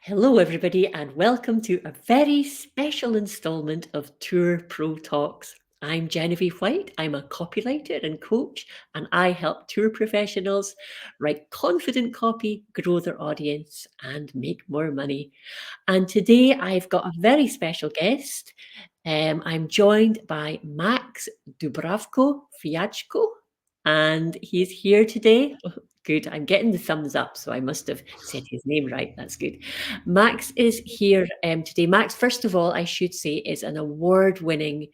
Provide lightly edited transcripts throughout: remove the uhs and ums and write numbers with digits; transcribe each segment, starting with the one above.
Hello, everybody, and welcome to a very special installment of Tour Pro Talks. I'm Genevieve White. I'm a copywriter and coach, and I help tour professionals write confident copy, grow their audience, and make more money. And today I've got a very special guest. I'm joined by Max Dubravko Fijacko, and he's here today. Good. I'm getting the thumbs up, so I must have said his name right. That's good. Max is here today. Max, first of all, I should say, is an award-winning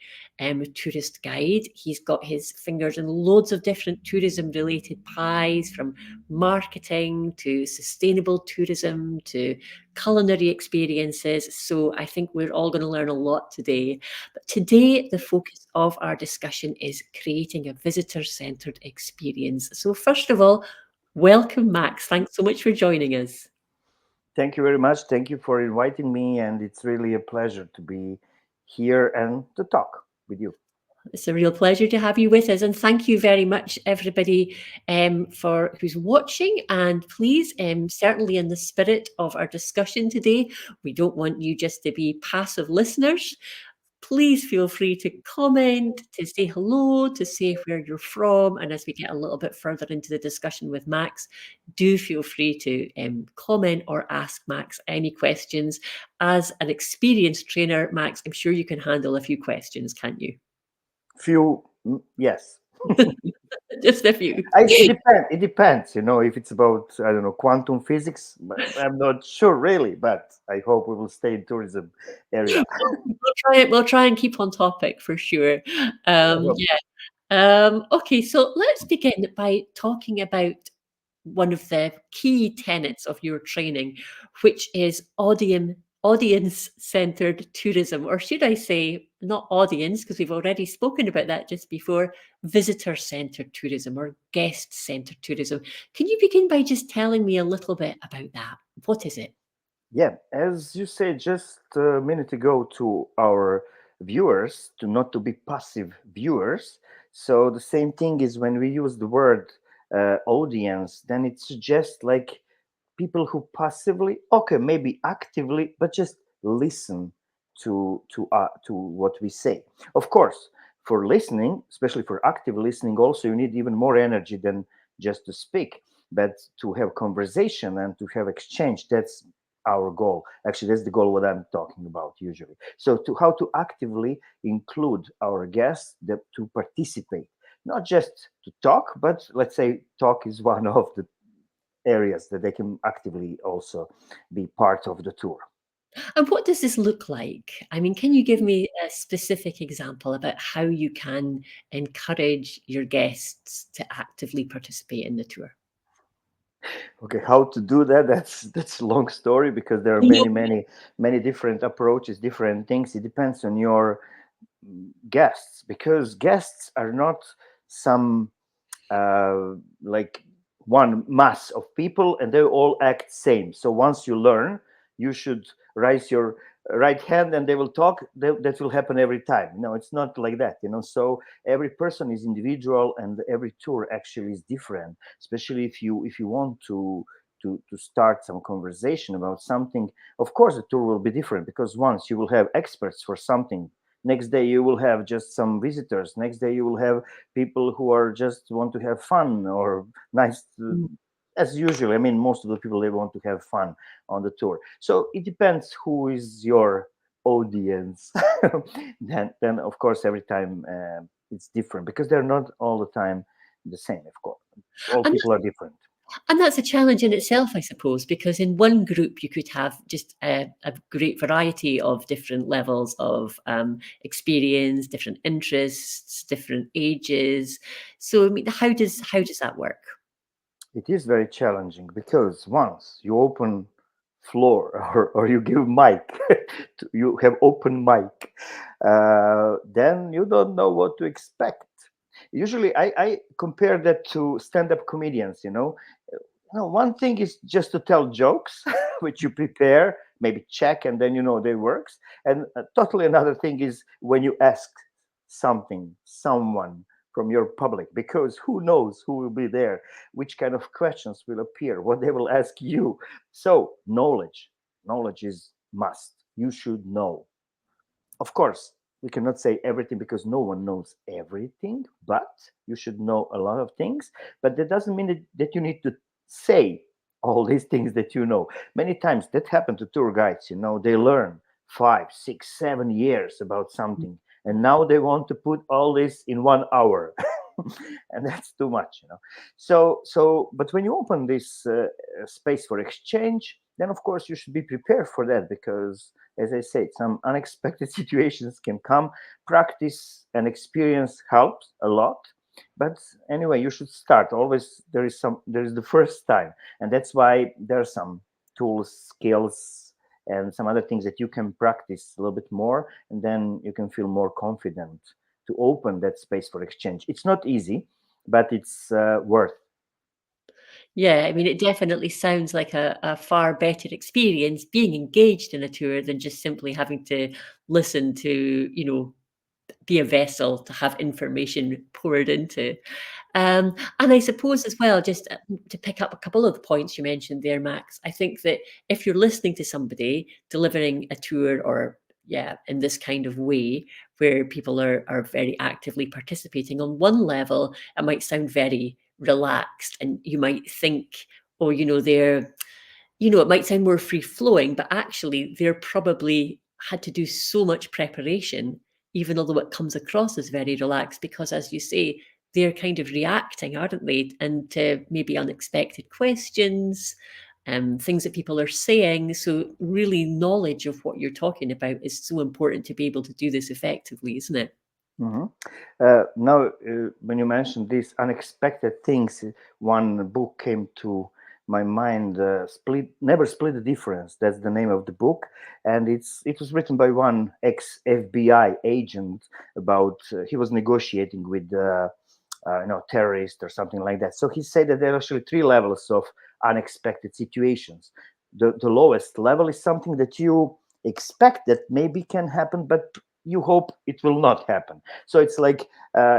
tourist guide. He's got his fingers in loads of different tourism-related pies, from marketing to sustainable tourism to culinary experiences. So I think we're all going to learn a lot today. But today, the focus of our discussion is creating a visitor-centered experience. So first of all, welcome, Max. Thanks so much for joining us. Thank you very much. Thank you for inviting me, and it's really a pleasure to be here and to talk with you. It's a real pleasure to have you with us, and thank you very much, everybody, for who's watching. And please, certainly in the spirit of our discussion today, we don't want you just to be passive listeners. Please feel free to comment, to say hello, to say where you're from. And as we get a little bit further into the discussion with Max, do feel free to comment or ask Max any questions. As an experienced trainer, Max, I'm sure you can handle a few questions, can't you? Yes. Just a few. It depends. It depends. If it's about I don't know quantum physics, but I'm not sure really. But I hope we will stay in tourism area. We'll try and keep on topic for sure. I hope. Yeah. Okay, so let's begin by talking about one of the key tenets of your training, which is audience-centered tourism, or should I say, not audience, because we've already spoken about that just before, visitor-centered tourism or guest-centered tourism. Can you begin by just telling me a little bit about that? What is it? Yeah, as you said just a minute ago to our viewers, to not to be passive viewers. So the same thing is when we use the word audience, then it suggests like people who passively, okay, maybe actively, but just listen to what we say. Of course, for listening, especially for active listening, also you need even more energy than just to speak. But to have conversation and to have exchange, that's our goal. Actually, that's the goal what I'm talking about usually. So to how to actively include our guests to participate, not just to talk, but let's say talk is one of the areas that they can actively also be part of the tour. And what does this look like? I mean, can you give me a specific example about how you can encourage your guests to actively participate in the tour? Okay, how to do that? That's a long story because there are No. many different approaches, different things. It depends on your guests because guests are not some like one mass of people and they all act same. So once you learn, you should raise your right hand and they will talk. That will happen every time. No, it's not like that. So every person is individual and every tour actually is different. Especially if you want to start some conversation about something. Of course, the tour will be different because once you will have experts for something. Next day you will have just some visitors. Next day you will have people who are just want to have fun or nice as usual. I mean, most of the people they want to have fun on the tour. So it depends who is your audience. Then of course every time it's different because they're not all the time the same. Of course, all And people are different. and that's a challenge in itself, I suppose, because in one group you could have just a great variety of different levels of experience, different interests, different ages. So, I mean, how does that work? It is very challenging because once you open floor or you give mic, you have open mic, then you don't know what to expect. Usually, I compare that to stand-up comedians. One thing is just to tell jokes, which you prepare, maybe check, and then they works. And totally another thing is when you ask someone from your public, because who knows who will be there, which kind of questions will appear, what they will ask you. So knowledge. Knowledge is must. You should know. Of course, we cannot say everything because no one knows everything, but you should know a lot of things. But that doesn't mean that you need to say all these things that you know. Many times that happened to tour guides, they learn 5, 6, 7 years about something, and now they want to put all this in 1 hour. And that's too much. But when you open this space for exchange, then of course you should be prepared for that, because as I said, some unexpected situations can come. Practice and experience helps a lot. But anyway, you should start. Always there is the first time. And that's why there are some tools, skills, and some other things that you can practice a little bit more, and then you can feel more confident to open that space for exchange. It's not easy, but it's worth. Yeah, I mean, it definitely sounds like a far better experience being engaged in a tour than just simply having to listen to, be a vessel to have information poured into. And I suppose as well, just to pick up a couple of the points you mentioned there, Max, I think that if you're listening to somebody delivering a tour or yeah, in this kind of way where people are very actively participating on one level, it might sound very relaxed and you might think, oh, it might sound more free flowing, but actually they're probably had to do so much preparation, even although it comes across as very relaxed, because as you say, they're kind of reacting, aren't they? And to maybe unexpected questions, things that people are saying. So really knowledge of what you're talking about is so important to be able to do this effectively, isn't it? Mhm. Now, when you mentioned these unexpected things, one book came to my mind. Never Split the Difference. That's the name of the book, and it was written by one ex FBI agent about he was negotiating with terrorist or something like that. So he said that there are actually three levels of unexpected situations. The lowest level is something that you expect that maybe can happen, but you hope it will not happen. So it's like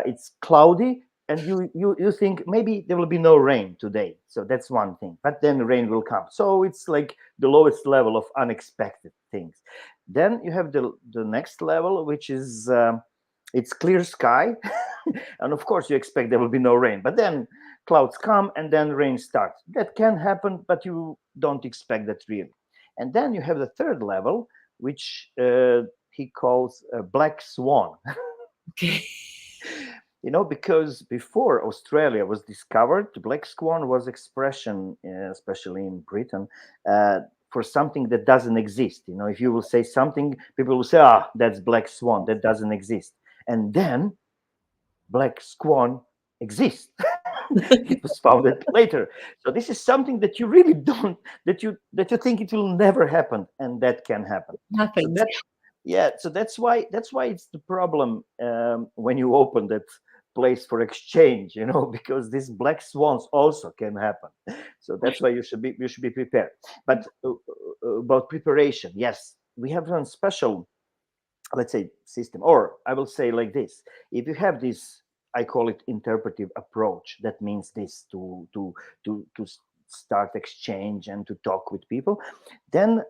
it's cloudy, and you think maybe there will be no rain today. So that's one thing, but then rain will come. So it's like the lowest level of unexpected things. Then you have the next level, which is it's clear sky. And of course you expect there will be no rain, but then clouds come and then rain starts. That can happen, but you don't expect that really. And then you have the third level, which he calls a black swan. Okay. Because before Australia was discovered, the black swan was expression, especially in Britain, for something that doesn't exist. If you will say something, people will say, "Ah, that's black swan. That doesn't exist." And then black swan exists. It was founded later. So this is something that you really don't that you think it will never happen, and that can happen. So Happens. that yeah, so that's why it's the problem when you open that place for exchange, because these black swans also can happen. So that's why you should be prepared. But about preparation, yes, we have one special, let's say, system, or I will say like this: if you have this, I call it interpretive approach. That means this to start exchange and to talk with people. Then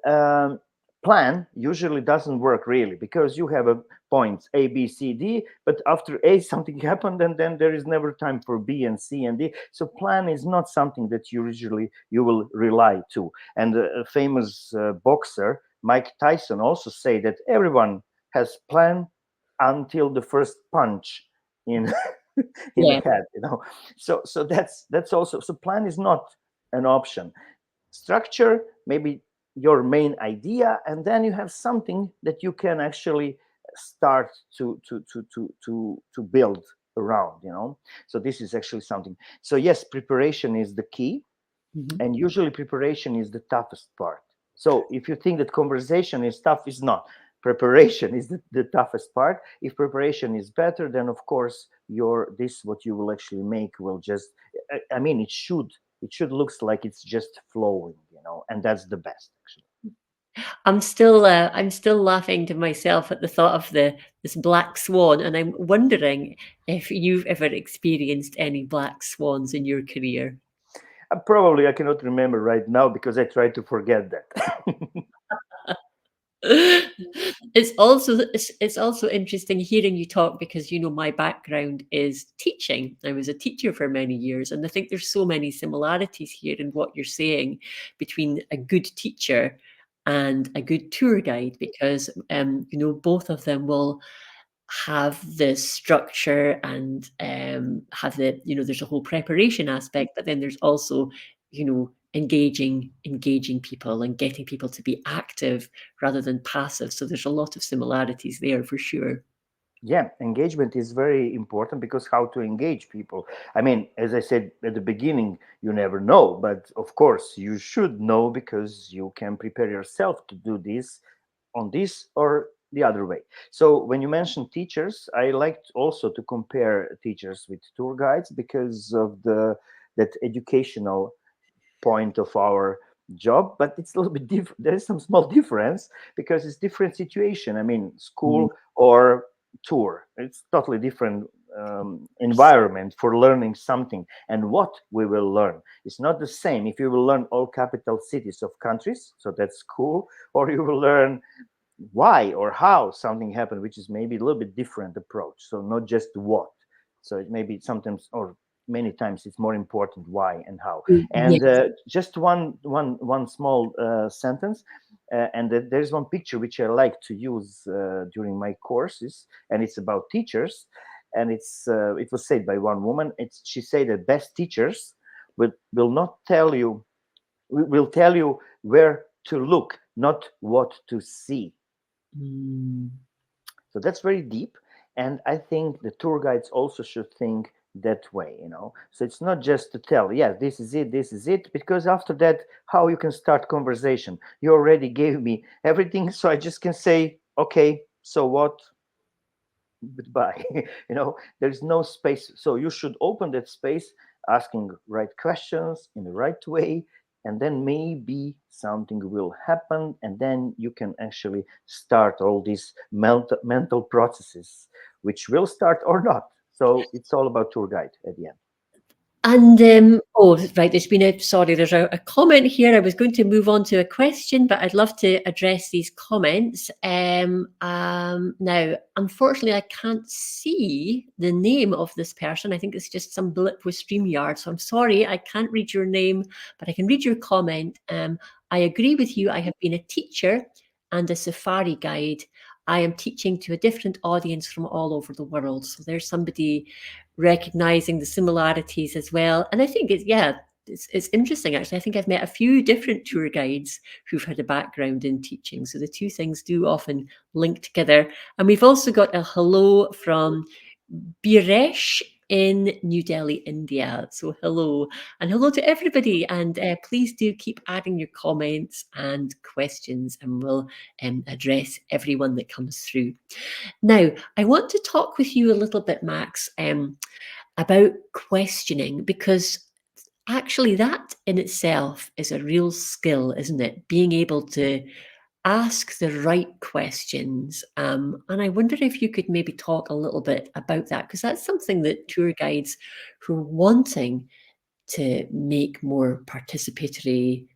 plan usually doesn't work really, because you have a points A, B, C, D, but after A something happened, and then there is never time for B and C and D. So plan is not something that you will rely to. And a famous boxer, Mike Tyson, also say that everyone has planned until the first punch in in the Yeah. head. So that's also, so plan is not an option. Structure maybe your main idea, and then you have something that you can actually start to build around. So this is actually something. So yes, preparation is the key, Mhm. and usually preparation is the toughest part. So if you think that conversation is tough, it's not. Preparation is the toughest part. If preparation is better, then of course what you will actually make will just, I mean, it should looks like it's just flowing, and that's the best actually. I'm still laughing to myself at the thought of this black swan, and I'm wondering if you've ever experienced any black swans in your career. Probably I cannot remember right now because I try to forget that. It's also interesting hearing you talk because my background is teaching. I was a teacher for many years, and I think there's so many similarities here in what you're saying between a good teacher and a good tour guide because both of them will have the structure and have there's a whole preparation aspect, but then there's also engaging people and getting people to be active rather than passive. So there's a lot of similarities there for sure. Yeah, engagement is very important because how to engage people. I mean, as I said at the beginning, you never know, but of course you should know because you can prepare yourself to do this on this or the other way. So when you mention teachers, I like also to compare teachers with tour guides because of the that educational point of our job, but it's a little bit different. There is some small difference because it's different situation. I mean, Mm. school or tour, it's totally different environment for learning something, and what we will learn is not the same if you will learn all capital cities of countries, so that's cool, or you will learn why or how something happened, which is maybe a little bit different approach. So not just what. So it may be sometimes or many times it's more important why and how. And Yes. just one small sentence. There's one picture which I like to use during my courses, and it's about teachers. And it was said by one woman. She said that best teachers will not tell you will tell you where to look, not what to see. Mm. So that's very deep. And I think the tour guides also should think that way. So it's not just to tell, yeah, this is it, because after that, how you can start conversation? You already gave me everything, so I just can say, okay, so what? Goodbye. There's no space. So you should open that space, asking right questions in the right way, and then maybe something will happen, and then you can actually start all these mental processes, which will start or not. So it's all about tour guide at the end. And, oh, right, there's a comment here. I was going to move on to a question, but I'd love to address these comments. Now, unfortunately, I can't see the name of this person. I think it's just some blip with StreamYard. So I'm sorry, I can't read your name, but I can read your comment. I agree with you. I have been a teacher and a safari guide. I am teaching to a different audience from all over the world. So there's somebody recognizing the similarities as well. And I think it's interesting actually. I think I've met a few different tour guides who've had a background in teaching. So the two things do often link together. And we've also got a hello from Biresh in New Delhi, India. So hello, and hello to everybody. And please do keep adding your comments and questions, and we'll address everyone that comes through. Now, I want to talk with you a little bit, Max, about questioning, because actually that in itself is a real skill, isn't it? Being able to ask the right questions. And I wonder if you could maybe talk a little bit about that, because that's something that tour guides who are wanting to make more participatory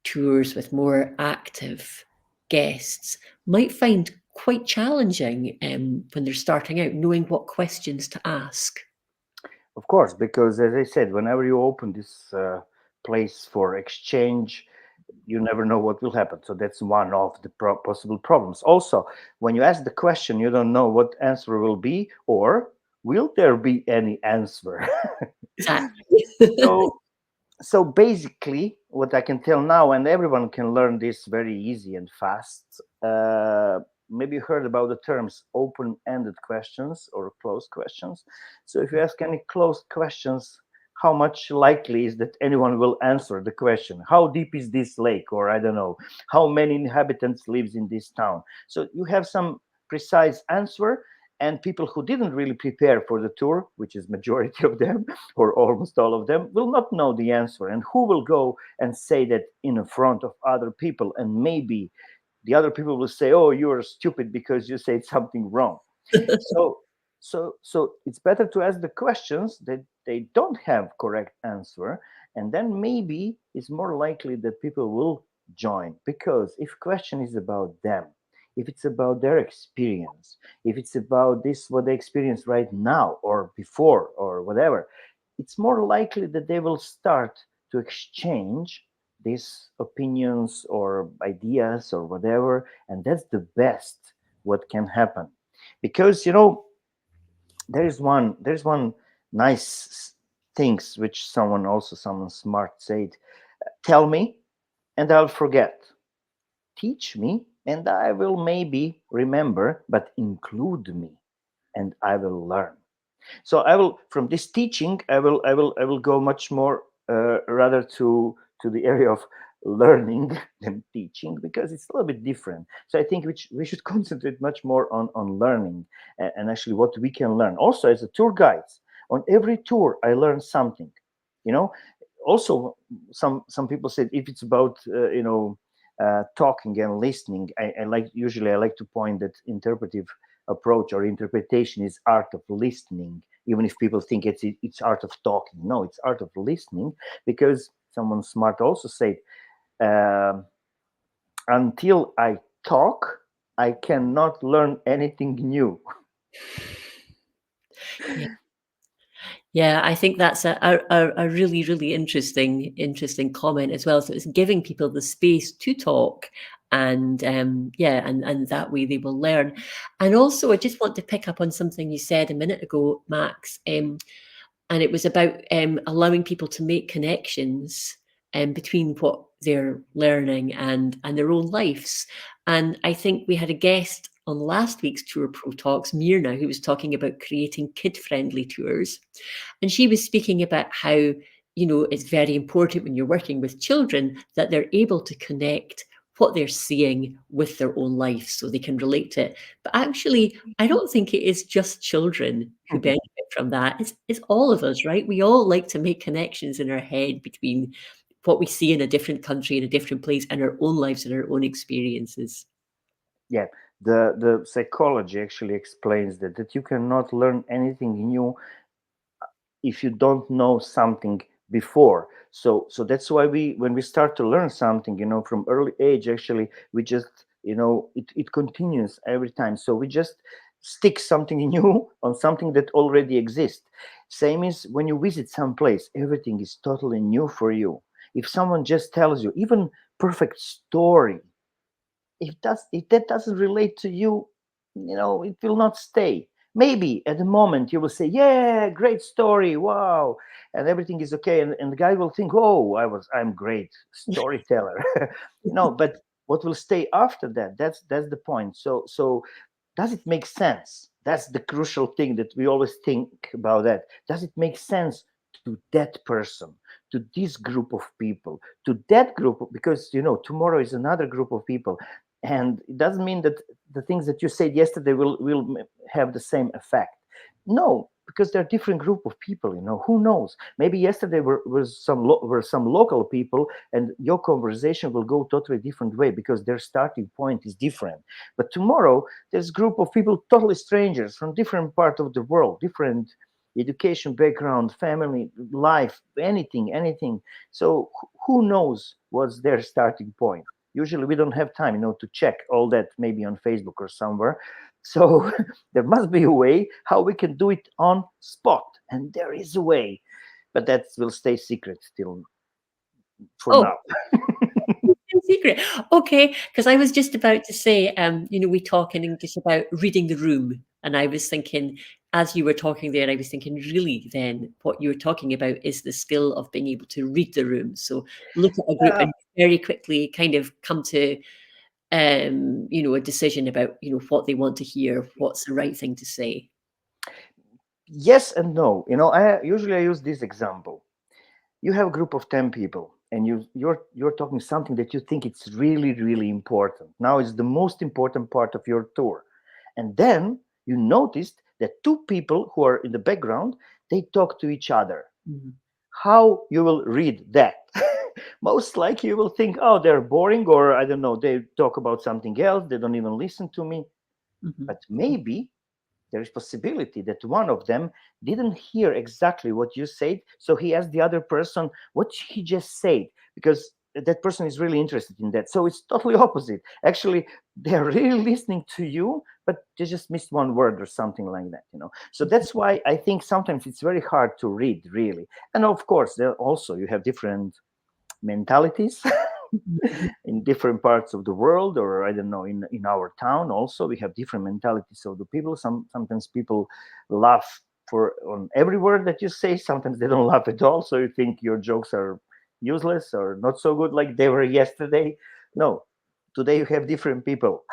tours with more active guests might find quite challenging when they're starting out, knowing what questions to ask. Of course, because as I said, whenever you open this place for exchange, you never know what will happen. So that's one of the possible problems. Also, when you ask the question, you don't know what answer will be, or will there be any answer? Exactly. so so basically what I can tell now, and everyone can learn this very easy and fast. Maybe you heard about the terms open-ended questions or closed questions. So if you ask any closed questions, how much likely is that anyone will answer the question? How deep is this lake? Or I don't know, how many inhabitants lives in this town? So you have some precise answer, and people who didn't really prepare for the tour, which is majority of them, or almost all of them, will not know the answer. And who will go and say that in front of other people? And maybe the other people will say, "Oh, you're stupid because you said something wrong." So, so it's better to ask the questions that they don't have correct answer, and then maybe it's more likely that people will join, because if question is about them, if it's about their experience, if it's about this, what they experience right now or before or whatever, it's more likely that they will start to exchange these opinions or ideas or whatever. And that's the best what can happen. Because, there's one nice things which someone smart said: tell me and I'll forget, teach me and I will maybe remember, but include me and I will learn. So I will, from this teaching, I will go much more, rather to the area of learning than teaching, because it's a little bit different. So I think we should concentrate much more on learning, and actually what we can learn. Also, as a tour guides, on every tour I learn something. You know, also some people said if it's about talking and listening, I like to point that interpretive approach or interpretation is art of listening, even if people think it's art of talking. No, it's art of listening, because someone smart also said, um until I talk, I cannot learn anything new. Yeah. Yeah, I think that's a really, really interesting comment as well. So it's giving people the space to talk, and yeah, and that way they will learn. And also, I just want to pick up on something you said a minute ago, Max. And it was about allowing people to make connections between what they're learning and their own lives. And I think we had a guest on last week's Tour Pro Talks, Mirna, who was talking about creating kid-friendly tours. And she was speaking about how, it's very important when you're working with children that they're able to connect what they're seeing with their own life so they can relate to it. But actually, I don't think it is just children who benefit from that. It's all of us, right? We all like to make connections in our head between what we see in a different country, in a different place, and our own lives and our own experiences. Yeah, the psychology actually explains that you cannot learn anything new if you don't know something before. So that's why when we start to learn something, from early age, actually we just, it continues every time. So we just stick something new on something that already exists. Same is when you visit some place, everything is totally new for you. If someone just tells you even perfect story, if that doesn't relate to you, it will not stay. Maybe at the moment you will say, yeah, great story, wow, and everything is okay, and the guy will think, oh, I'm great storyteller. But what will stay after that, that's the point. So does it make sense? That's the crucial thing that we always think about. That does it make sense to that person, to this group of people, to that group? Because tomorrow is another group of people, and it doesn't mean that the things that you said yesterday will have the same effect. No, because they're different group of people. Who knows, maybe yesterday were some local people, and your conversation will go totally different way because their starting point is different. But tomorrow there's a group of people, totally strangers from different part of the world, different education background, family life, anything. So who knows what's their starting point? Usually we don't have time to check all that, maybe on Facebook or somewhere. So there must be a way how we can do it on spot, and there is a way, but that will stay secret still for Oh, now. secret. Okay, because I was just about to say, we talk in English about reading the room, and I was thinking, as you were talking there, I was thinking, really, then what you were talking about is the skill of being able to read the room. So look at a group uh, and very quickly kind of come to, a decision about, what they want to hear, what's the right thing to say. yes and no. I use this example. You have a group of 10 people, and you're talking something that you think it's really really important. Now it's the most important part of your tour, and then you noticed that two people who are in the background, they talk to each other. Mhm, How you will read that? Most likely you will think, oh, they're boring, or I don't know, they talk about something else, they don't even listen to me. mhm, But maybe there is possibility that one of them didn't hear exactly what you said, so he asked the other person what he just said. Because that person is really interested in that. So it's totally opposite. Actually, they're really listening to you, but they just missed one word or something like that, you know. So that's why I think sometimes it's very hard to read, really. And of course, there also you have different mentalities Mhm. in different parts of the world, or I don't know, in our town also we have different mentalities of the people. Sometimes people laugh for on every word that you say, sometimes they don't laugh at all, so you think your jokes are useless or not so good like they were yesterday. No, today you have different people.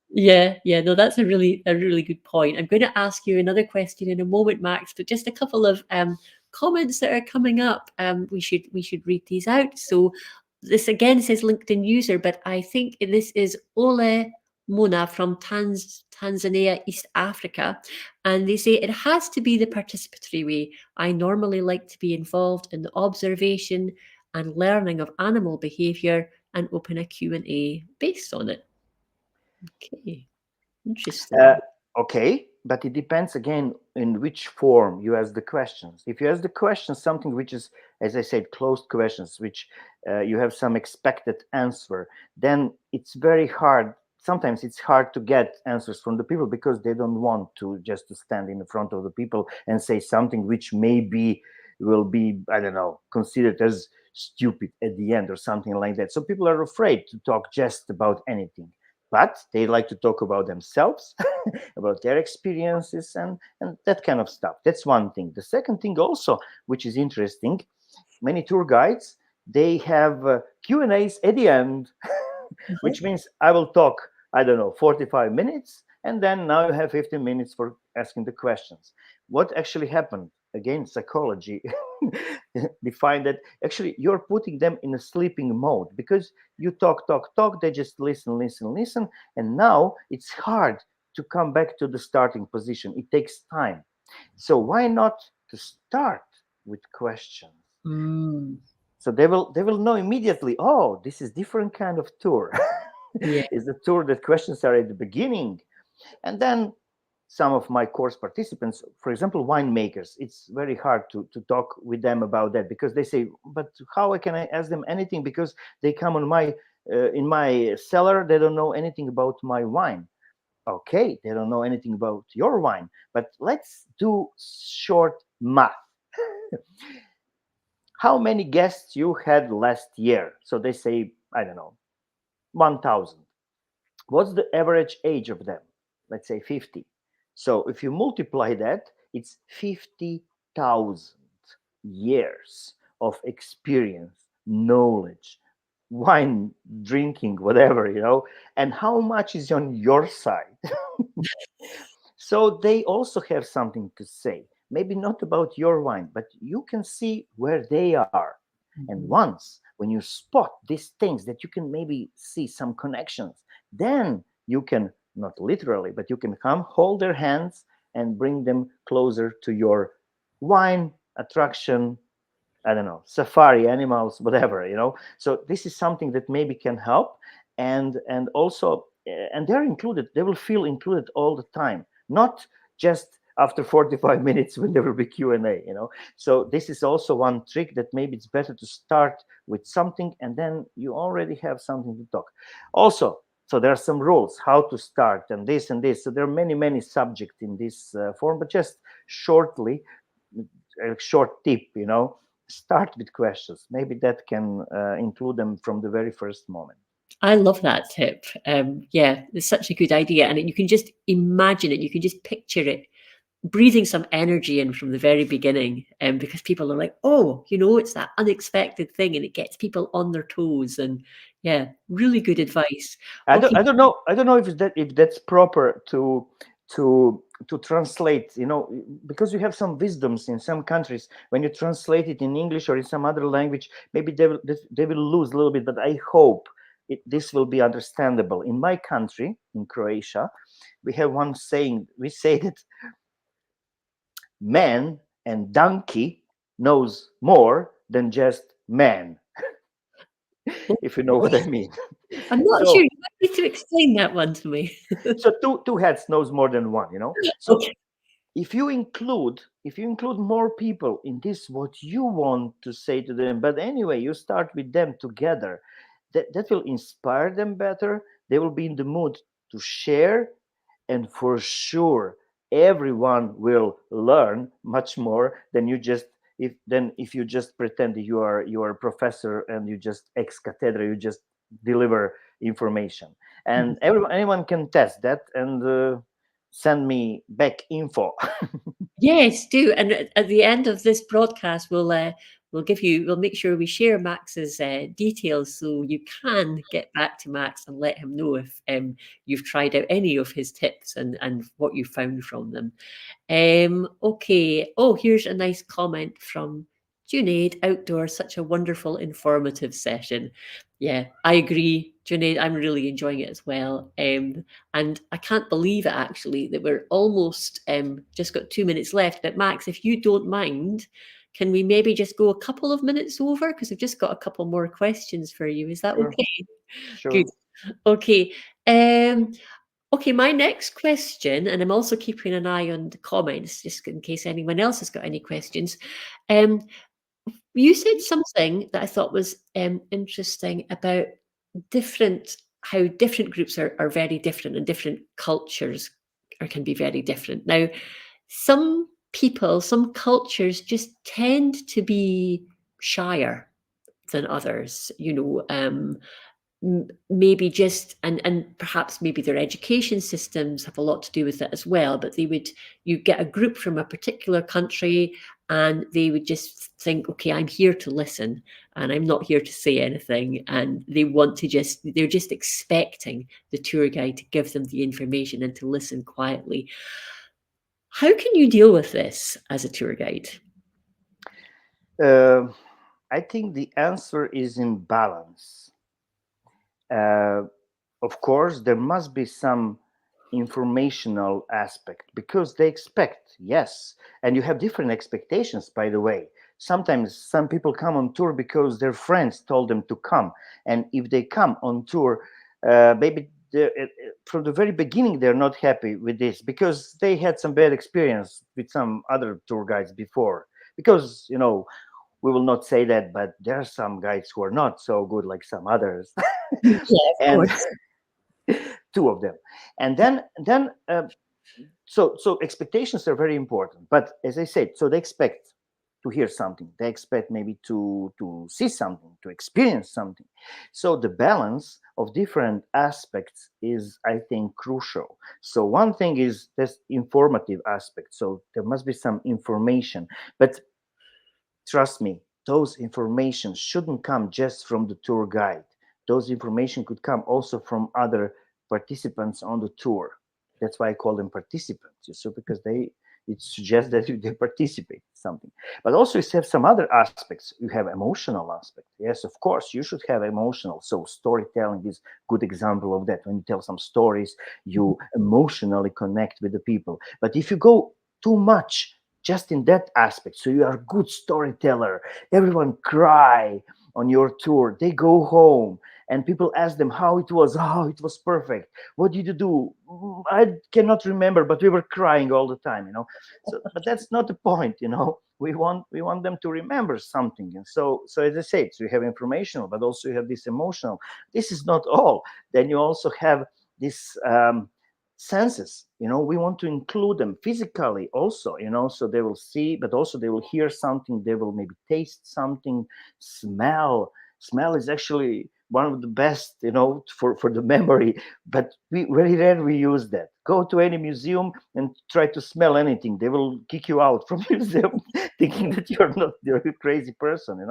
Yeah, yeah, no, that's a really good point. I'm going to ask you another question in a moment, Max, but just a couple of comments that are coming up. We should read these out. So this again says LinkedIn user, but I think this is Ole Mona from Tanzania, East Africa, and they say it has to be the participatory way. I normally like to be involved in the observation and learning of animal behavior and open a Q&A based on it. Okay, Uh, interesting. okay, but it depends again in which form you ask the questions. If you ask the questions something which is, as I said, closed questions, which you have some expected answer, then it's very hard. Sometimes it's hard to get answers from the people because they don't want to just to stand in front of the people and say something which maybe will be, I don't know, considered as stupid at the end or something like that. So people are afraid to talk just about anything, but they like to talk about themselves, about their experiences, and that kind of stuff. That's one thing. The second thing also, which is interesting, many tour guides, they have Q and A's at the end, Uh-huh. which means I will talk, I don't know, 45 minutes, and then now you have 15 minutes for asking the questions. What actually happened? Again, psychology defined that actually you're putting them in a sleeping mode because you talk, talk, talk, they just listen, listen, listen, and now it's hard to come back to the starting position. It takes time. So why not to start with questions? Mm, So they will know immediately, oh, this is different kind of tour. yeah. Is the tour that questions are at the beginning. And then some of my course participants, for example, winemakers, it's very hard to talk with them about that because they say, but how can I ask them anything? Because they come on my in my cellar, they don't know anything about my wine. Okay, they don't know anything about your wine, but let's do short math. How many guests you had last year? So they say, I don't know, 1,000. What's the average age of them? Let's say 50. So if you multiply that, it's 50,000 years of experience, knowledge, wine drinking, whatever, you know. And how much is on your side? So they also have something to say. Maybe not about your wine, but you can see where they are. And Mhm. once when you spot these things that you can maybe see some connections, then you can, not literally, but you can come hold their hands and bring them closer to your wine attraction. I don't know, safari animals, whatever, you know. So this is something that maybe can help, and also, and they're included. They will feel included all the time, not just after 45 minutes when there will be Q and A, you know. So this is also one trick that maybe it's better to start with something, and then you already have something to talk. Also, so there are some rules how to start and this and this. So there are many subjects in this form, but just shortly, a short tip, you know, start with questions. Maybe that can include them from the very first moment. I love that tip. Yeah, it's such a good idea. And you can just imagine it, you can just picture it breathing some energy in from the very beginning. Because people are like, oh, it's that unexpected thing and it gets people on their toes. And yeah, really good advice. I don't, Okay. I don't know. I don't know if that's proper to translate. You know, because you have some wisdoms in some countries. When you translate it in English or in some other language, maybe they will lose a little bit. But I hope this will be understandable. In my country, in Croatia, we have one saying. We say that man and donkey knows more than just man, if you know what I mean. I'm not sure. So You might need to explain that one to me. so two heads knows more than one, you know. So Okay. if you include more people in this, what you want to say to them, but anyway, you start with them together, that will inspire them better. They will be in the mood to share, and for sure everyone will learn much more than you just if you just pretend that you are a professor and you just ex cathedra, you just deliver information. And anyone can test that and send me back info. Yes, do. And at the end of this broadcast, we'll make sure we share Max's details so you can get back to Max and let him know if you've tried out any of his tips and what you found from them. Okay. Oh, here's a nice comment from Junaid. Outdoor, such a wonderful, informative session. Yeah, I agree, Junaid. I'm really enjoying it as well. And I can't believe it actually that we're almost just got 2 minutes left. But Max, if you don't mind, can we maybe just go a couple of minutes over? Because I've just got a couple more questions for you. Is that Sure, okay? Good. sure. Okay. Um, Okay, my next question, and I'm also keeping an eye on the comments just in case anyone else has got any questions. Um, you said something that I thought was interesting about how different groups are very different and different cultures can be very different. Now, some people, some cultures just tend to be shyer than others. Maybe just and perhaps maybe their education systems have a lot to do with it as well, but you get a group from a particular country and they would just think, okay, I'm here to listen and I'm not here to say anything, and they're just expecting the tour guide to give them the information and to listen quietly. How can you deal with this as a tour guide? uh, I think the answer is in balance. uh, of course there must be some informational aspect because they expect, yes, and you have different expectations, by the way. Sometimes some people come on tour because their friends told them to come, and if they come on tour, maybe from the very beginning they're not happy with this because they had some bad experience with some other tour guides before. Because we will not say that, but there are some guides who are not so good like some others. Yeah, of And course. two of them. And then expectations are very important. But as I said, so they expect to hear something, they expect maybe to see something, to experience something. So the balance of different aspects is, I think, crucial. So one thing is this informative aspect, so there must be some information. But trust me, those information shouldn't come just from the tour guide. Those information could come also from other participants on the tour. That's why I call them participants, so because it suggests that they participate in something. But also you have some other aspects. You have emotional aspect. Yes, of course, you should have emotional. So storytelling is good example of that. When you tell some stories, you emotionally connect with the people. But if you go too much just in that aspect, so you are a good storyteller, everyone cry on your tour, they go home and people ask them how it was. Oh, it was perfect. What did you do? I cannot remember, but we were crying all the time. So but that's not the point. We want them to remember something. And so as I said, so you have informational, but also you have this emotional. This is not all. Then you also have this senses. We want to include them physically also, so they will see, but also they will hear something, they will maybe taste something. Smell is actually one of the best, for the memory. But we very rarely we use that. Go to any museum and try to smell anything, they will kick you out from museum thinking that you're a crazy person.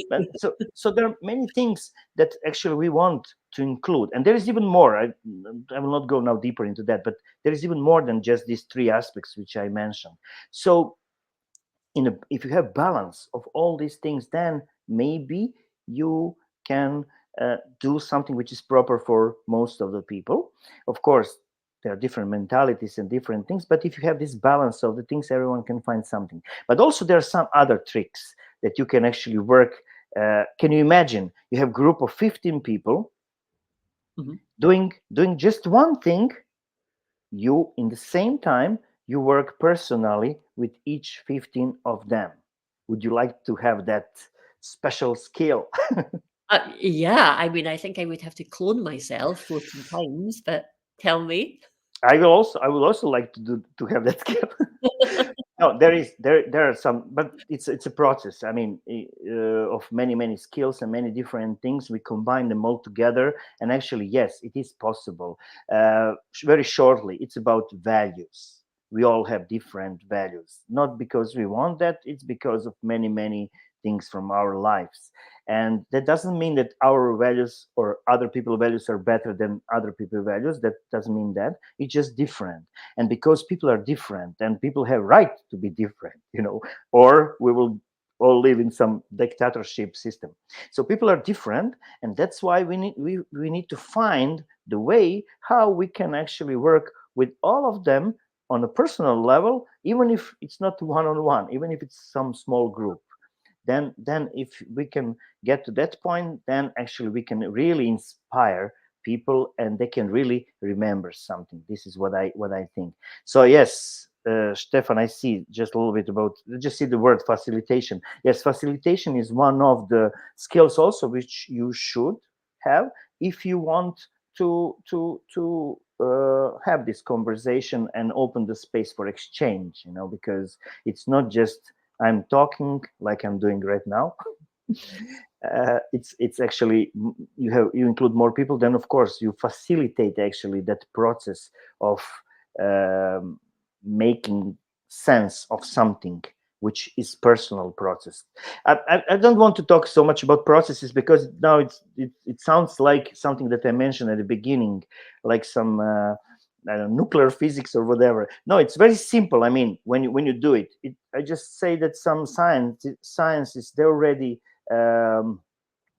But so there are many things that actually we want to include, and there is even more. I will not go now deeper into that, but there is even more than just these three aspects which I mentioned. So if you have balance of all these things, then maybe you can do something which is proper for most of the people. Of course, there are different mentalities and different things, but if you have this balance of the things, everyone can find something. But also there are some other tricks that you can actually work. Can you imagine you have a group of 15 people Mhm. doing just one thing, you in the same time you work personally with each 15 of them. Would you like to have that special skill? Yeah, I mean, I think I would have to clone myself 14 times, but tell me. I will also like to have that skill. No, there are some, but it's a process. I mean, of many skills and many different things. We combine them all together, and actually, yes, it is possible. Very shortly, it's about values. We all have different values, not because we want that. It's because of many things from our lives, and that doesn't mean that our values or other people's values are better than other people's values. That doesn't mean that. It's just different, and because people are different and people have right to be different, or we will all live in some dictatorship system. So people are different, and that's why we need to find the way how we can actually work with all of them on a personal level, even if it's not one-on-one, even if it's some small group. Then if we can get to that point, then actually we can really inspire people, and they can really remember something. This is what I think. So yes, Stefan, I see just a little bit about, just see the word facilitation. Yes, facilitation is one of the skills also which you should have if you want to have this conversation and open the space for exchange, because it's not just I'm talking like I'm doing right now. It's actually, you include more people, then of course you facilitate actually that process of um, making sense of something which is personal process. I don't want to talk so much about processes, because now it sounds like something that I mentioned at the beginning, like some I don't know, nuclear physics or whatever. No, it's very simple. I mean, when you do I just say that some sciences they already um,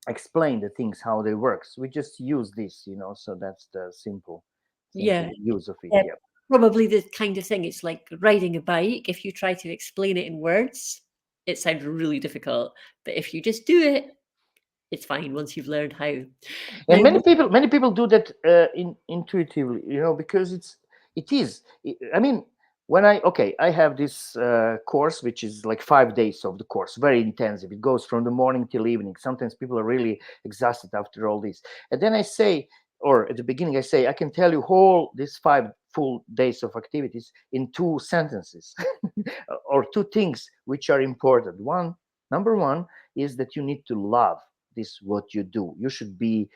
explain the things how they works. We just use this, so that's the simple Yeah, use of it. yeah, Yeah. probably the kind of thing, it's like riding a bike. If you try to explain it in words, it sounds really difficult. But if you just do it, it's fine once you've learned how. And Now, many people do that intuitively, because it is. I mean, when I have this course which is like 5 days of the course, very intensive. It goes from the morning till evening. Sometimes people are really exhausted after all this, and then I say, or at the beginning I say, I can tell you whole this 5 full days of activities in 2 sentences, or 2 things which are important. Number one is that you need to love this what you do. You should be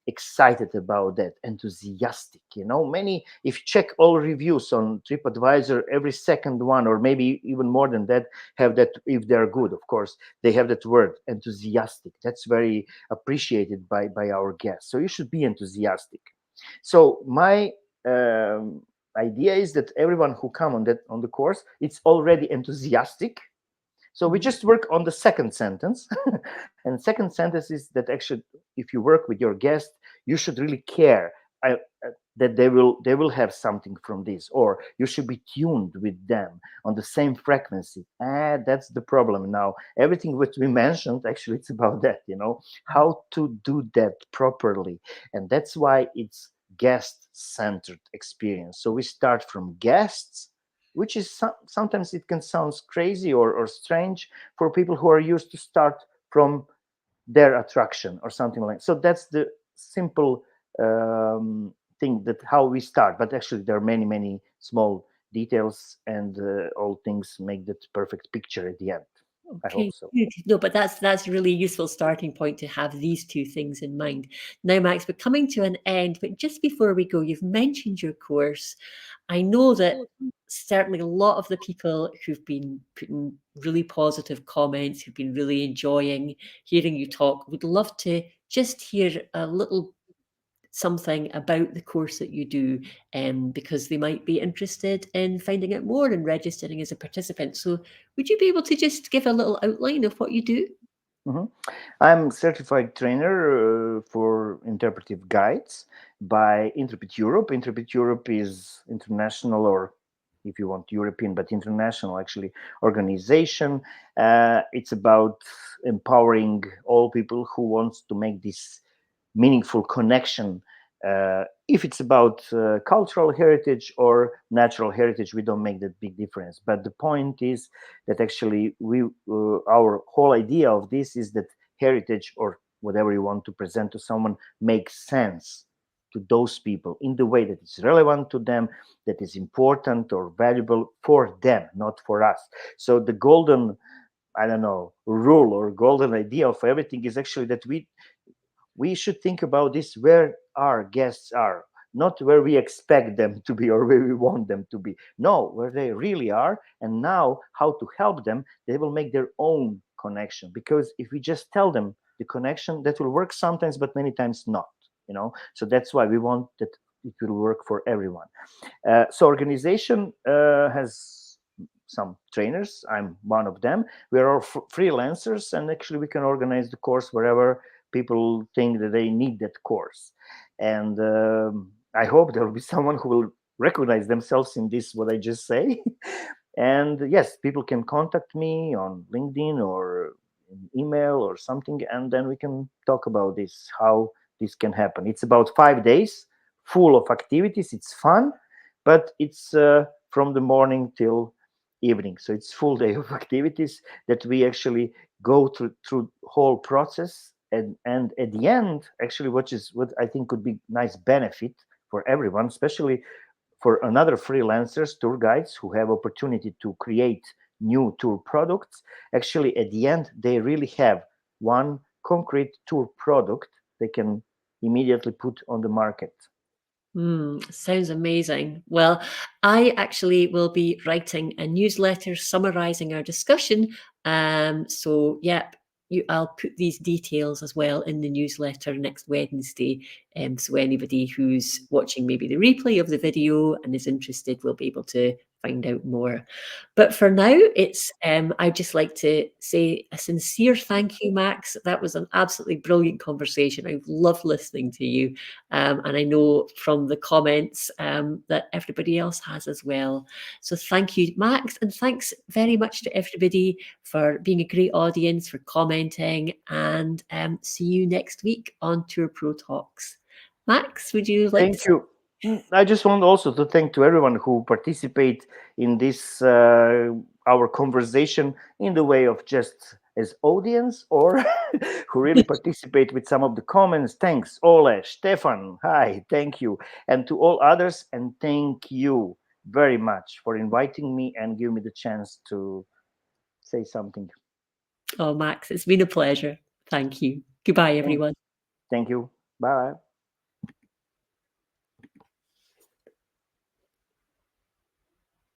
excited about that, enthusiastic. Many, if you check all reviews on TripAdvisor, every second one, or maybe even more than that, have that. If they're good, of course, they have that word enthusiastic. That's very appreciated by our guests. So you should be enthusiastic. So my idea is that everyone who come on the course, it's already enthusiastic. So we mhm, just work on the second sentence. And second sentence is that actually, if you work with your guest, you should really care that they will have something from this, or you should be tuned with them on the same frequency. That's the problem now. Everything which we mentioned, actually, it's about that. How to do that properly, and that's why it's guest-centered experience. So we start from guests, which is sometimes it can sound crazy or strange for people who are used to start from their attraction or something like that. So that's the simple thing, that how we start. But actually there are many small details, and all things make that perfect picture at the end. I okay, hope so. good. No, but that's a really useful starting point to have these two things in mind. Now, Max, we're coming to an end, but just before we go, you've mentioned your course. I know that certainly a lot of the people who've been putting really positive comments, who've been really enjoying hearing you talk, would love to just hear a little something about the course that you do, because they might be interested in finding out more and registering as a participant. So, would you be able to just give a little outline of what you do? Mhm. I'm certified trainer for interpretive guides by Interpret Europe. Interpret Europe is international, or if you want European, but international actually organization. It's about empowering all people who wants to make this meaningful connection If it's about cultural heritage or natural heritage, we don't make that big difference. But the point is that actually our whole idea of this is that heritage, or whatever you want to present to someone, makes sense to those people in the way that is relevant to them, that is important or valuable for them, not for us. So the golden, I don't know, rule or golden idea of everything is actually that we should think about this where our guests are, not where we expect them to be or where we want them to be. No, where they really are, and now how to help them. They will make their own connection, because if we just tell them the connection, that will work sometimes, but many times not. So that's why we want that it will work for everyone. So organization has some trainers. I'm one of them. We are all freelancers, and actually we can organize the course wherever people think that they need that course. And I hope there will be someone who will recognize themselves in this, what I just say. And yes, people can contact me on LinkedIn or email or something, and then we can talk about this, how this can happen. It's about 5 days full of activities. It's fun, but it's from the morning till evening. So it's full day of activities that we actually go through whole process. And at the end, actually, what I think could be nice benefit for everyone, especially for another freelancers, tour guides who have opportunity to create new tour products. Actually, at the end, they really have one concrete tour product they can immediately put on the market. Sounds amazing. Well, I actually will be writing a newsletter summarizing our discussion. So, yep, I'll put these details as well in the newsletter next Wednesday. So anybody who's watching maybe the replay of the video and is interested will be able to find out more. But for now, I'd just like to say a sincere thank you, Max. That was an absolutely brilliant conversation. I've loved listening to you. And I know from the comments that everybody else has as well. So thank you, Max, and thanks very much to everybody for being a great audience, for commenting, and see you next week on Tour Pro Talks. Max, would you like to Thank you. I just want also to thank to everyone who participate in this our conversation in the way of just as audience, or who really participate with some of the comments. Thanks, Ole, Stefan. Hi, thank you, and to all others, and thank you very much for inviting me and giving me the chance to say something. Oh, Max, it's been a pleasure. Thank you. Goodbye, Thank, everyone. thank you. Bye.